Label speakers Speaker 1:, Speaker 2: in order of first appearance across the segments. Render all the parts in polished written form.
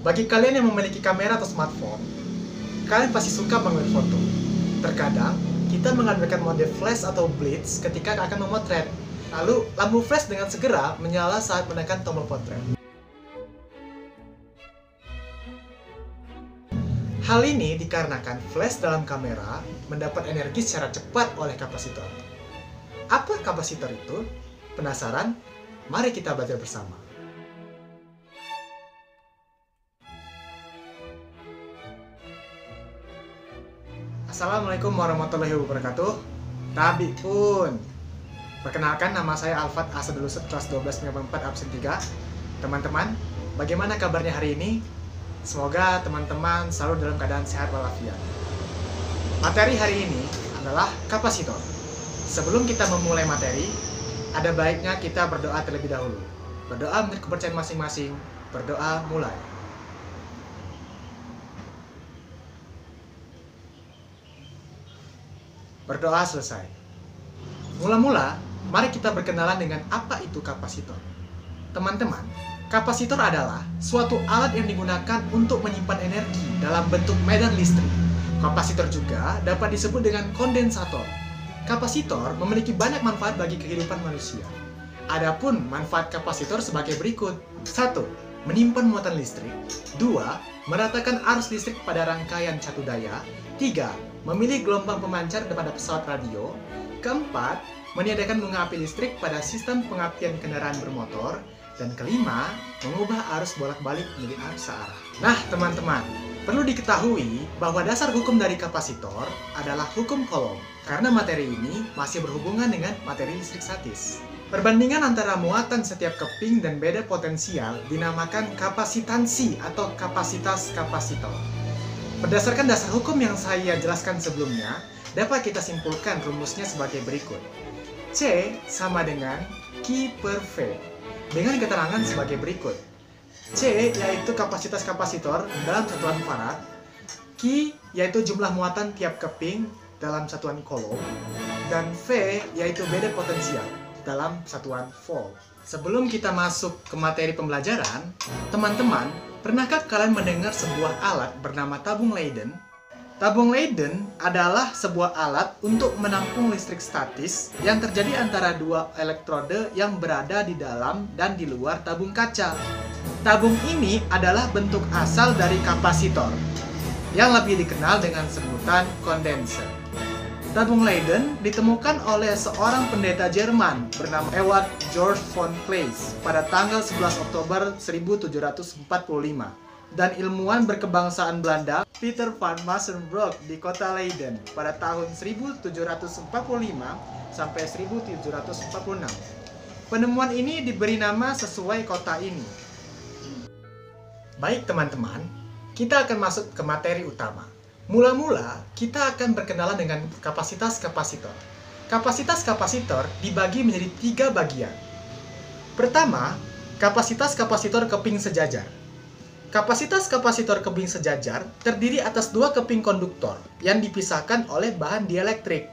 Speaker 1: Bagi kalian yang memiliki kamera atau smartphone, kalian pasti suka mengambil foto. Terkadang, kita menggunakan mode flash atau blitz ketika akan memotret. Lalu, lampu flash dengan segera menyala saat menekan tombol potret. Hal ini dikarenakan flash dalam kamera mendapat energi secara cepat oleh kapasitor. Apa kapasitor itu? Penasaran? Mari kita belajar bersama. Assalamualaikum warahmatullahi wabarakatuh. Tabi pun. Perkenalkan, nama saya Alfat Asadulusut, kelas 12 4 absen 3. Teman-teman, bagaimana kabarnya hari ini? Semoga teman-teman selalu dalam keadaan sehat walafiat. Materi hari ini adalah kapasitor. Sebelum kita memulai materi, ada baiknya kita berdoa terlebih dahulu. Berdoa menurut kepercayaan masing-masing. Berdoa mulai. Berdoa selesai. Mula-mula, mari kita berkenalan dengan apa itu kapasitor. Teman-teman, kapasitor adalah suatu alat yang digunakan untuk menyimpan energi dalam bentuk medan listrik. Kapasitor juga dapat disebut dengan kondensator. Kapasitor memiliki banyak manfaat bagi kehidupan manusia. Adapun manfaat kapasitor sebagai berikut. 1. Menyimpan muatan listrik. 2. Meratakan arus listrik pada rangkaian catu daya. 3. Memilih gelombang pemancar pada pesawat radio. 4. Meniadakan bunga api listrik pada sistem pengapian kendaraan bermotor. Dan 5. Mengubah arus bolak-balik menjadi arus searah. Nah, teman-teman, perlu diketahui bahwa dasar hukum dari kapasitor adalah hukum Coulomb, karena materi ini masih berhubungan dengan materi listrik statis. Perbandingan antara muatan setiap keping dan beda potensial dinamakan kapasitansi atau kapasitas kapasitor. Berdasarkan dasar hukum yang saya jelaskan sebelumnya, dapat kita simpulkan rumusnya sebagai berikut. C sama dengan Q per V, dengan keterangan sebagai berikut. C yaitu kapasitas kapasitor dalam satuan farad, Q yaitu jumlah muatan tiap keping dalam satuan Coulomb, dan V yaitu beda potensial dalam satuan volt. Sebelum kita masuk ke materi pembelajaran, teman-teman, pernahkah kalian mendengar sebuah alat bernama tabung Leyden? Tabung Leyden adalah sebuah alat untuk menampung listrik statis yang terjadi antara dua elektrode yang berada di dalam dan di luar tabung kaca. Tabung ini adalah bentuk asal dari kapasitor, yang lebih dikenal dengan sebutan kondenser. Tabung Leyden ditemukan oleh seorang pendeta Jerman bernama Ewald Georg von Claeys pada tanggal 11 Oktober 1745 dan ilmuwan berkebangsaan Belanda Peter van Mussenbroek di kota Leiden pada tahun 1745 sampai 1746. Penemuan ini diberi nama sesuai kota ini. Baik teman-teman, kita akan masuk ke materi utama. Mula-mula, kita akan berkenalan dengan kapasitas kapasitor. Kapasitas kapasitor dibagi menjadi 3 bagian. Pertama, kapasitas kapasitor keping sejajar. Kapasitas kapasitor keping sejajar terdiri atas 2 keping konduktor yang dipisahkan oleh bahan dielektrik.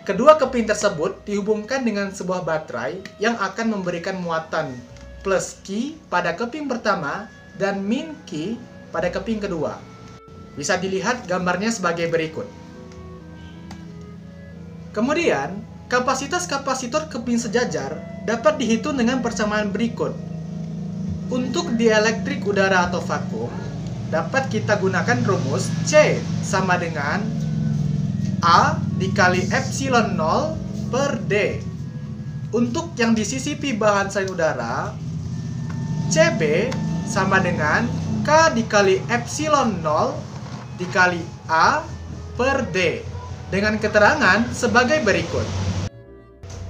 Speaker 1: Kedua keping tersebut dihubungkan dengan sebuah baterai yang akan memberikan muatan plus Q pada keping pertama dan min Q pada keping kedua. Bisa dilihat gambarnya sebagai berikut. Kemudian, kapasitas kapasitor keping sejajar dapat dihitung dengan persamaan berikut. Untuk dielektrik udara atau vakum, dapat kita gunakan rumus C sama dengan A dikali epsilon 0 per D. Untuk yang disisipi bahan selain udara, CB sama dengan K dikali epsilon 0 dikali A per D, dengan keterangan sebagai berikut.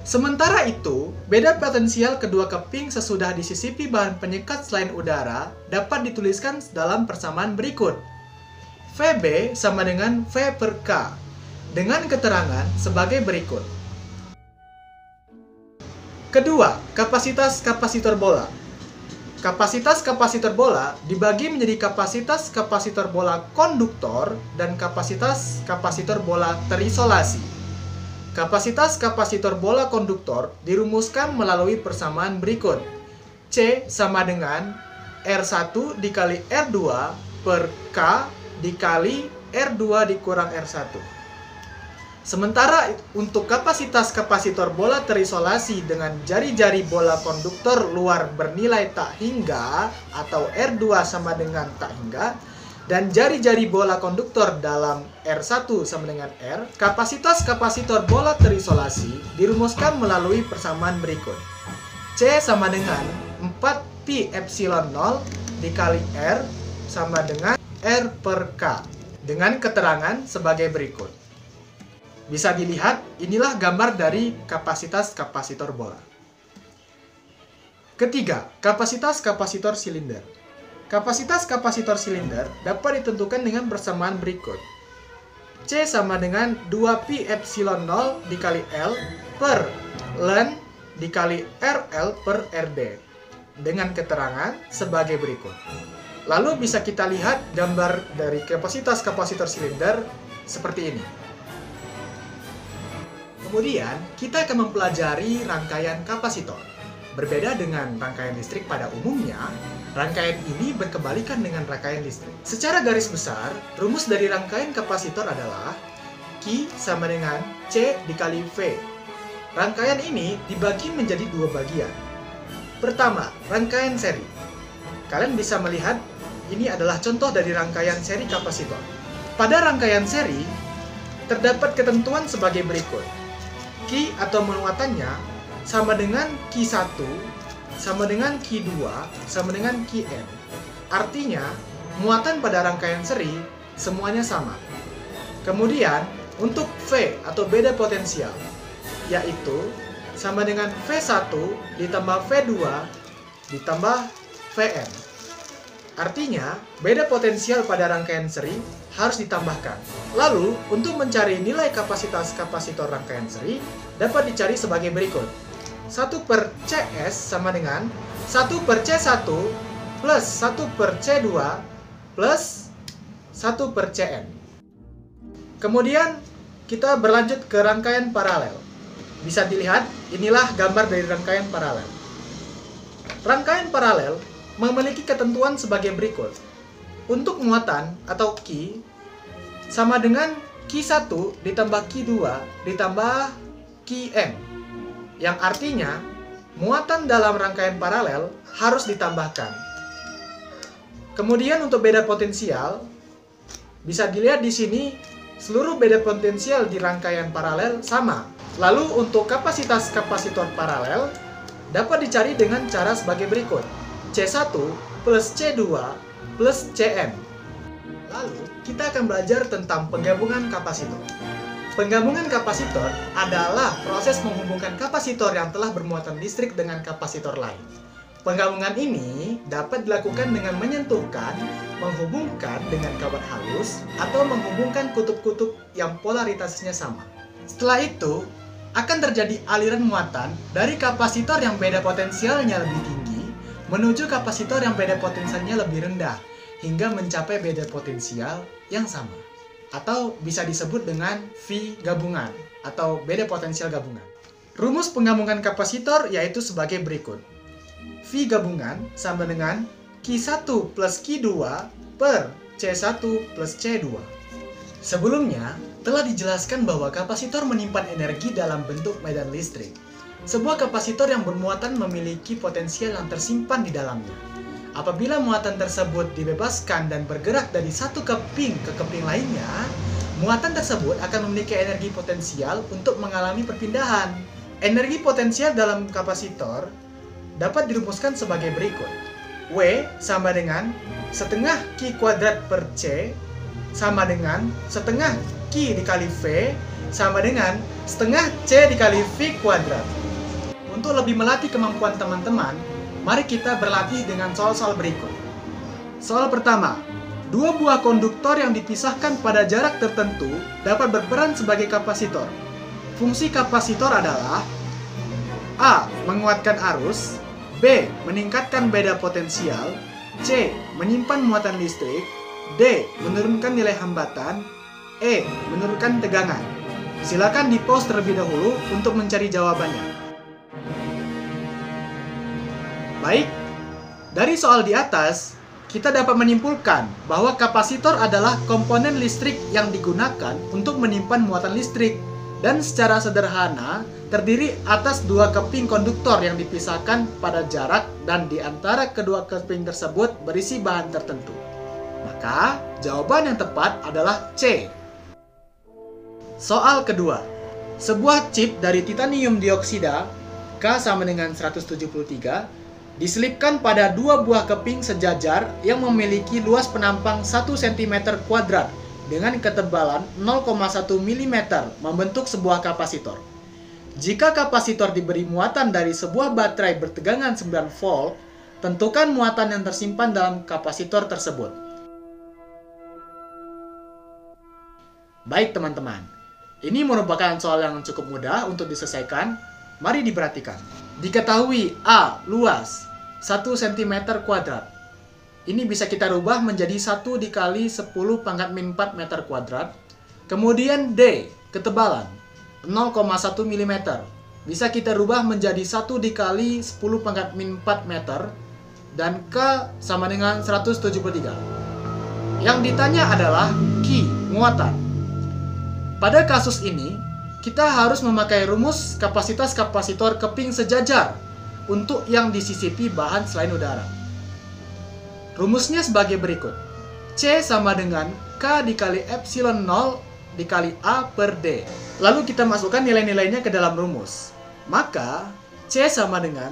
Speaker 1: Sementara itu, beda potensial kedua keping sesudah disisipi bahan penyekat selain udara dapat dituliskan dalam persamaan berikut. VB sama dengan V per K, dengan keterangan sebagai berikut. Kedua, kapasitas kapasitor bola. Kapasitas kapasitor bola dibagi menjadi kapasitas kapasitor bola konduktor dan kapasitas kapasitor bola terisolasi. Kapasitas kapasitor bola konduktor dirumuskan melalui persamaan berikut. C sama dengan R1 dikali R2 per K dikali R2 dikurang R1. Sementara untuk kapasitas kapasitor bola terisolasi dengan jari-jari bola konduktor luar bernilai tak hingga atau R2 sama dengan tak hingga, dan jari-jari bola konduktor dalam R1 sama dengan R, kapasitas kapasitor bola terisolasi dirumuskan melalui persamaan berikut. C sama dengan 4pi epsilon 0 dikali R sama dengan R per K, dengan keterangan sebagai berikut. Bisa dilihat, inilah gambar dari kapasitas kapasitor bola. Ketiga, kapasitas kapasitor silinder. Kapasitas kapasitor silinder dapat ditentukan dengan persamaan berikut. C sama dengan 2pi epsilon 0 dikali L per ln dikali RL per RD, dengan keterangan sebagai berikut. Lalu bisa kita lihat gambar dari kapasitas kapasitor silinder seperti ini. Kemudian, kita akan mempelajari rangkaian kapasitor. Berbeda dengan rangkaian listrik pada umumnya, rangkaian ini berkebalikan dengan rangkaian listrik. Secara garis besar, rumus dari rangkaian kapasitor adalah Q sama dengan C dikali V. Rangkaian ini dibagi menjadi dua bagian. Pertama, rangkaian seri. Kalian bisa melihat, ini adalah contoh dari rangkaian seri kapasitor. Pada rangkaian seri, terdapat ketentuan sebagai berikut. Q atau muatannya sama dengan Q1, sama dengan Q2, sama dengan Qn. Artinya, muatan pada rangkaian seri semuanya sama. Kemudian, untuk V atau beda potensial, yaitu sama dengan V1 ditambah V2 ditambah Vn. Artinya, beda potensial pada rangkaian seri harus ditambahkan. Lalu, untuk mencari nilai kapasitas kapasitor rangkaian seri, dapat dicari sebagai berikut. 1 per Cs sama dengan 1 per C1 plus 1 per C2 plus 1 per Cn. Kemudian, kita berlanjut ke rangkaian paralel. Bisa dilihat, inilah gambar dari rangkaian paralel. Rangkaian paralel memiliki ketentuan sebagai berikut. Untuk muatan atau Q sama dengan Q1 ditambah Q2 ditambah Qn, yang artinya muatan dalam rangkaian paralel harus ditambahkan. Kemudian untuk beda potensial, bisa dilihat di sini seluruh beda potensial di rangkaian paralel sama. Lalu untuk kapasitas kapasitor paralel dapat dicari dengan cara sebagai berikut. C1 plus C2 plus Cn. Lalu, kita akan belajar tentang penggabungan kapasitor. Penggabungan kapasitor adalah proses menghubungkan kapasitor yang telah bermuatan listrik dengan kapasitor lain. Penggabungan ini dapat dilakukan dengan menyentuhkan, menghubungkan dengan kawat halus, atau menghubungkan kutub-kutub yang polaritasnya sama. Setelah itu, akan terjadi aliran muatan dari kapasitor yang beda potensialnya lebih tinggi menuju kapasitor yang beda potensialnya lebih rendah, hingga mencapai beda potensial yang sama. Atau bisa disebut dengan V gabungan, atau beda potensial gabungan. Rumus penggabungan kapasitor yaitu sebagai berikut. V gabungan sama dengan Q1 plus Q2 per C1 plus C2. Sebelumnya, telah dijelaskan bahwa kapasitor menyimpan energi dalam bentuk medan listrik. Sebuah kapasitor yang bermuatan memiliki potensial yang tersimpan di dalamnya. Apabila muatan tersebut dibebaskan dan bergerak dari satu keping ke keping lainnya, muatan tersebut akan memiliki energi potensial untuk mengalami perpindahan. Energi potensial dalam kapasitor dapat dirumuskan sebagai berikut. W sama dengan setengah Q kuadrat per C sama dengan setengah Q dikali V sama dengan setengah C dikali V kuadrat. Untuk lebih melatih kemampuan teman-teman, mari kita berlatih dengan soal-soal berikut. Soal pertama, dua buah konduktor yang dipisahkan pada jarak tertentu dapat berperan sebagai kapasitor. Fungsi kapasitor adalah A. Menguatkan arus, B. Meningkatkan beda potensial, C. Menyimpan muatan listrik, D. Menurunkan nilai hambatan, E. Menurunkan tegangan. Silakan di-pause terlebih dahulu untuk mencari jawabannya. Baik, Dari soal di atas, kita dapat menyimpulkan bahwa kapasitor adalah komponen listrik yang digunakan untuk menyimpan muatan listrik dan secara sederhana terdiri atas dua keping konduktor yang dipisahkan pada jarak dan di antara kedua keping tersebut berisi bahan tertentu. Maka, jawaban yang tepat adalah C. Soal kedua. Sebuah chip dari titanium dioksida K sama dengan 173 diselipkan pada dua buah keping sejajar yang memiliki luas penampang 1 cm kuadrat dengan ketebalan 0,1 mm membentuk sebuah kapasitor. Jika kapasitor diberi muatan dari sebuah baterai bertegangan 9 volt, tentukan muatan yang tersimpan dalam kapasitor tersebut. Baik teman-teman, ini merupakan soal yang cukup mudah untuk diselesaikan. Mari diperhatikan. Diketahui A luas 1 cm kuadrat. Ini bisa kita rubah menjadi 1 dikali 10⁻⁴ meter kuadrat. Kemudian D ketebalan 0,1 mm. Bisa kita rubah menjadi 1 dikali 10⁻⁴ meter. Dan K sama dengan 173. Yang ditanya adalah Q, muatan. Pada kasus ini, kita harus memakai rumus kapasitas kapasitor keping sejajar untuk yang disisipi bahan selain udara. Rumusnya sebagai berikut. C sama dengan K dikali epsilon 0 dikali A per D. Lalu kita masukkan nilai-nilainya ke dalam rumus. Maka, C sama dengan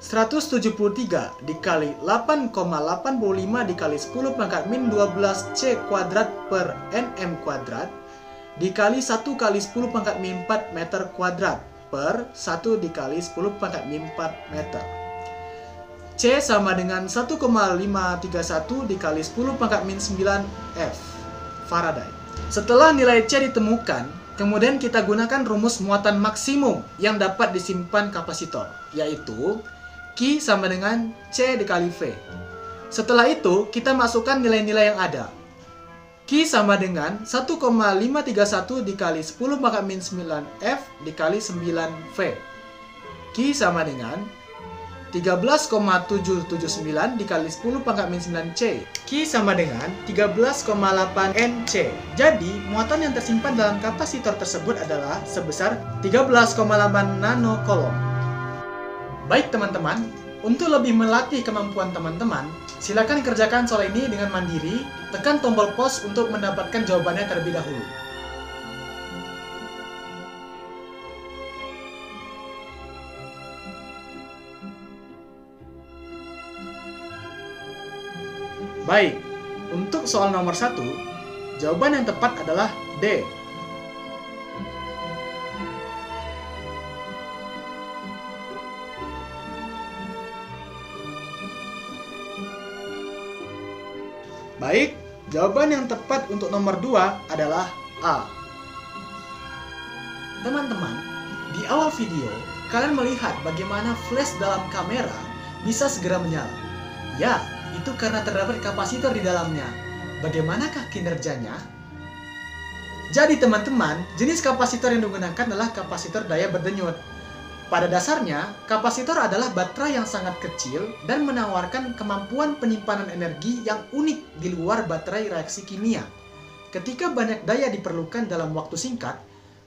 Speaker 1: 173 dikali 8,85 dikali 10⁻⁻12 C kuadrat per Nm kuadrat dikali 1 kali 10⁻⁴ meter kuadrat per 1 dikali 10⁻⁴ meter. C sama dengan 1,531 dikali 10⁻⁹ F Faraday. Setelah nilai C ditemukan, kemudian kita gunakan rumus muatan maksimum yang dapat disimpan kapasitor, yaitu Q sama dengan C dikali V. Setelah itu, kita masukkan nilai-nilai yang ada. Q sama dengan 1,531 dikali 10⁻⁹ F dikali 9V. Q sama dengan 13,779 dikali 10⁻⁹ C. Q sama dengan 13,8 NC. Jadi, muatan yang tersimpan dalam kapasitor tersebut adalah sebesar 13,8 nanocoulomb. Baik teman-teman, untuk lebih melatih kemampuan teman-teman, silakan kerjakan soal ini dengan mandiri, tekan tombol pause untuk mendapatkan jawabannya terlebih dahulu. Baik, untuk soal nomor 1, jawaban yang tepat adalah D. Baik, jawaban yang tepat untuk nomor 2 adalah A. Teman-teman, di awal video, kalian melihat bagaimana flash dalam kamera bisa segera menyala. Ya, itu karena terdapat kapasitor di dalamnya. Bagaimanakah kinerjanya? Jadi teman-teman, jenis kapasitor yang digunakan adalah kapasitor daya berdenyut. Pada dasarnya, kapasitor adalah baterai yang sangat kecil dan menawarkan kemampuan penyimpanan energi yang unik di luar baterai reaksi kimia. Ketika banyak daya diperlukan dalam waktu singkat,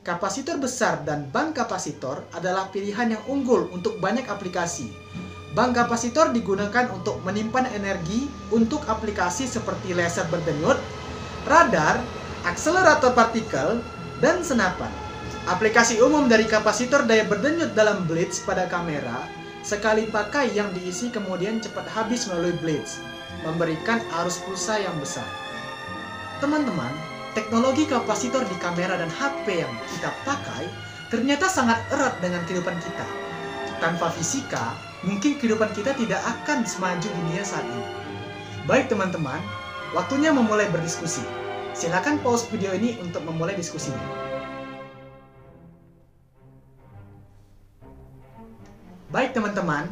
Speaker 1: kapasitor besar dan bank kapasitor adalah pilihan yang unggul untuk banyak aplikasi. Bank kapasitor digunakan untuk menyimpan energi untuk aplikasi seperti laser berdenyut, radar, akselerator partikel, dan senapan. Aplikasi umum dari kapasitor daya berdenyut dalam blitz pada kamera, sekali pakai yang diisi kemudian cepat habis melalui blitz, memberikan arus pulsa yang besar. Teman-teman, teknologi kapasitor di kamera dan HP yang kita pakai ternyata sangat erat dengan kehidupan kita. Tanpa fisika, mungkin kehidupan kita tidak akan semaju dunia saat ini. Baik teman-teman, waktunya memulai berdiskusi. Silakan pause video ini untuk memulai diskusinya. Baik teman-teman,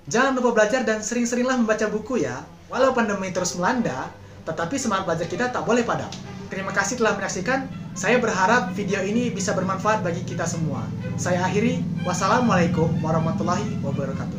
Speaker 1: jangan lupa belajar dan sering-seringlah membaca buku ya. Walau pandemi terus melanda, tetapi semangat belajar kita tak boleh padam. Terima kasih telah menyaksikan. Saya berharap video ini bisa bermanfaat bagi kita semua. Saya akhiri. Wassalamualaikum warahmatullahi wabarakatuh.